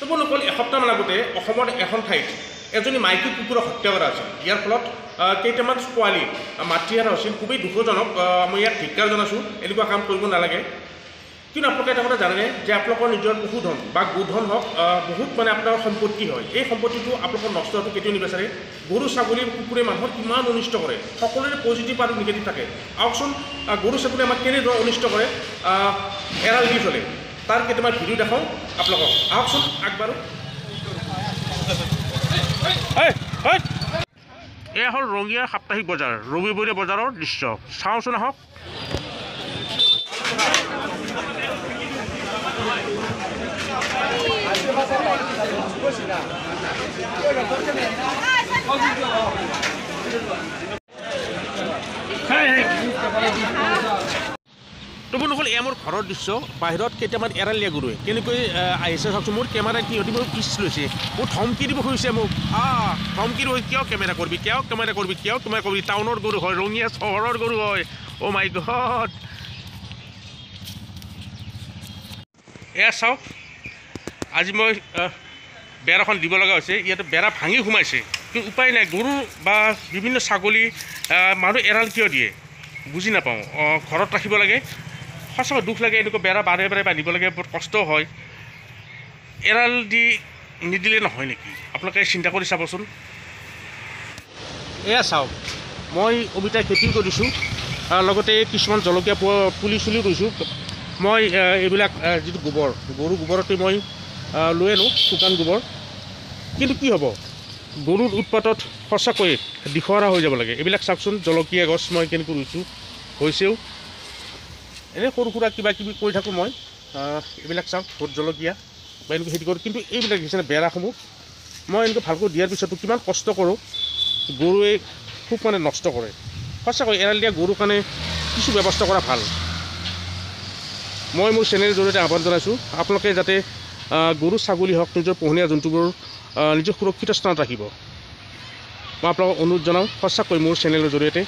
বন্ধুসকল এসপ্তাহমান আগতে অসমৰ এখন ঠাইত এজনী মাইকী কুকুৰক হত্যা কৰা হৈছিল। ইয়াৰ ফলত কেইটামান পোৱালি মাতৃহাৰা হৈছিল। খুবেই দুখজনক। মই ইয়াক ধিক্কাৰ জনাইছোঁ, এনেকুৱা কাম কৰিব নালাগে। কিন্তু আপোনালোকে এটা কথা জানেনে যে আপোনালোকৰ নিজৰ পশুধন বা গোধন হওক বহুত আপোনাৰ সম্পত্তি হয়। এই সম্পত্তিটো আপোনালোকৰ নষ্ট হোৱাটো কেতিয়াও নিবিচাৰে। গৰু ছাগলী কুকুৰে মানুহৰ কিমান অনিষ্ট কৰে, সকলোৰে পজিটিভ আৰু নিগেটিভ থাকে। আহকচোন গৰু ছাগলী আমাক কেনেদৰে অনিষ্ট কৰে এৰাল দি চলে তাৰ কেইটামান ভিডিঅ' দেখাওঁ আপোনালোকক। আহকচোন আগবাঢ়ো। এয়া হ'ল ৰঙিয়া সাপ্তাহিক বজাৰ, ৰবিবৰীয়া বজাৰৰ দৃশ্য। চাওঁচোন আহক। তো বন্ধুসকল এয়া মোৰ ঘৰৰ দৃশ্য। বাহিৰত কেইটামান এৰালীয়া গৰুৱে কেনেকৈ আহিছে চাওকচোন। মোৰ কেমেৰা কি সিহঁতি মোৰ পিছ লৈছে, মোৰ ধমকি দিব খুজিছে মোক। ধমকি দিব, কিয় কেমেৰা কৰিবি, কিয় কেমেৰা কৰিবি, কিয় কেমেৰা কৰিবি। টাউনৰ গৰু হয়, ৰঙিয়া চহৰৰ গৰু হয়। অ' মাই গড। এয়া চাওক, আজি মই বেৰাখন দিব লগা হৈছে। ইয়াতে বেৰা ভাঙি সোমাইছে, কিন্তু উপায় নাই। গৰু বা বিভিন্ন ছাগলী মানুহ এৰাল কিয় দিয়ে বুজি নাপাওঁ। ঘৰত ৰাখিব লাগে। সঁচাকৈ দুখ লাগে। এনেকুৱা বেৰা বাৰে বাৰে বান্ধিব লাগে, বহুত কষ্ট হয়। এৰাল দি নিদিলে নহয় নেকি? আপোনালোকে চিন্তা কৰি চাবচোন। এয়া চাওক, মই অমিতা খেতিও কৰিছোঁ, লগতে কিছুমান জলকীয়া পুলি চুলিও ৰুইছোঁ। মই এইবিলাক যিটো গোবৰ, গৰু গোবৰতে মই লৈ আনো, শুকান গোবৰ। কিন্তু কি হ'ব, গৰুৰ উৎপাতত সঁচাকৈ দিশহাৰা হৈ যাব লাগে। এইবিলাক চাওকচোন, জলকীয়া গছ মই কেনেকৈ ৰুইছোঁ, হৈছেও। এনেই সৰু সুৰা কিবা কিবি কৰি থাকোঁ মই। এইবিলাক চাওক, ভোট জলকীয়া বা এনেকৈ খেতি কৰোঁ। কিন্তু এইবিলাক দেখিছেনে বেৰাসমূহ মই এনেকৈ ভালকৈ দিয়াৰ পিছতো কিমান কষ্ট কৰোঁ, গৰুৱে খুব নষ্ট কৰে। সঁচাকৈ এৰাল দিয়া গৰুৰ কাৰণে কিছু ব্যৱস্থা কৰা ভাল। মই মোৰ চেনেলৰ জৰিয়তে আহ্বান জনাইছোঁ, আপোনালোকে যাতে গৰু ছাগলী হওক, নিজৰ পোহনীয়া জন্তুবোৰ নিজৰ সুৰক্ষিত স্থানত ৰাখিব। মই আপোনালোকক অনুৰোধ জনাওঁ, সঁচাকৈ মোৰ চেনেলৰ জৰিয়তে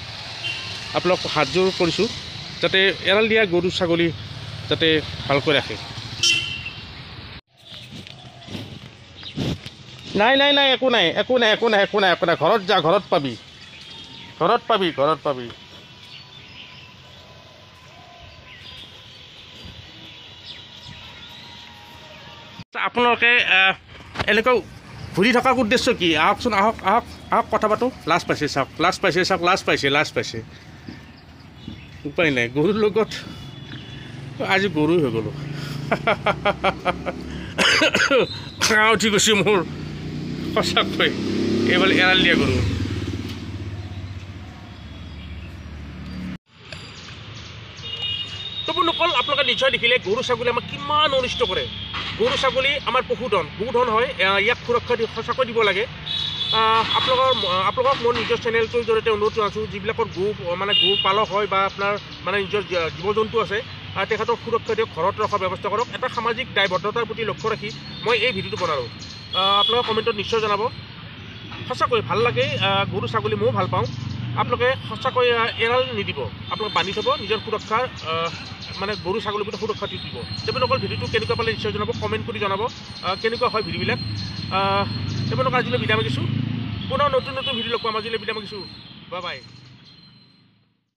আপোনালোকক হাতযোৰ কৰিছোঁ, যাতে এৰাল দিয়া গৰু ছাগলী যাতে ভালকৈ ৰাখে। নাই নাই নাই, একো নাই, একো নাই, একো নাই, একো নাই, একো নাই। ঘৰত যা, ঘৰত পাবি, ঘৰত পাবি, ঘৰত পাবি। আপোনালোকে এনেকৈ ঘূৰি থকাৰ উদ্দেশ্য কি? আহকচোন, আহক, আহক, আহক, কথা পাতোঁ। লাজ পাইছে চাওক, লাজ পাইছে চাওক, লাজ পাইছে, লাজ পাইছে। উপায় নাই, গৰুৰ লগত আজি গৰু হৈ গ'লোঁ। উঠি গৈছে মোৰ সঁচাকৈ। এইফালে এৰাল দিয়া গৰু। তো বন্ধুসকল, আপোনালোকে নিশ্চয় দেখিলে গৰু ছাগলী আমাক কিমান অনিষ্ট কৰে। গৰু ছাগলী আমাৰ পশুধন, গোধন হয়। ইয়াক সুৰক্ষা সঁচাকৈ দিব লাগে। আপোনালোকক মোৰ নিজৰ চেনেলটোৰ জৰিয়তে অনুৰোধ জনাইছোঁ, যিবিলাকৰ গো পালক হয় বা আপোনাৰ নিজৰ জীৱ জন্তু আছে, তেখেতক সুৰক্ষা দিয়ক, ঘৰত ৰখাৰ ব্যৱস্থা কৰক। এটা সামাজিক দায়বদ্ধতাৰ প্ৰতি লক্ষ্য ৰাখি মই এই ভিডিঅ'টো বনালোঁ। আপোনালোকে কমেণ্টত নিশ্চয় জনাব। সঁচাকৈ ভাল লাগে গৰু ছাগলী, ময়ো ভাল পাওঁ। আপোনালোকে সঁচাকৈ এৰাল নিদিব, আপোনালোকে বান্ধি থ'ব, নিজৰ সুৰক্ষাৰ গৰু ছাগলীৰ প্ৰতি সুৰক্ষা দিব। তেওঁলোকৰ ভিডিঅ'টো কেনেকুৱা পালে নিশ্চয় জনাব, কমেণ্ট কৰি জনাব কেনেকুৱা হয় ভিডিঅ'বিলাক। তেওঁলোকক আজিলৈ বিদায় মাগিছোঁ। পুনৰ নতুন নতুন ভিডিঅ' লগ পাম। আজিলৈ বিদায় মাগিছোঁ। Bye bye.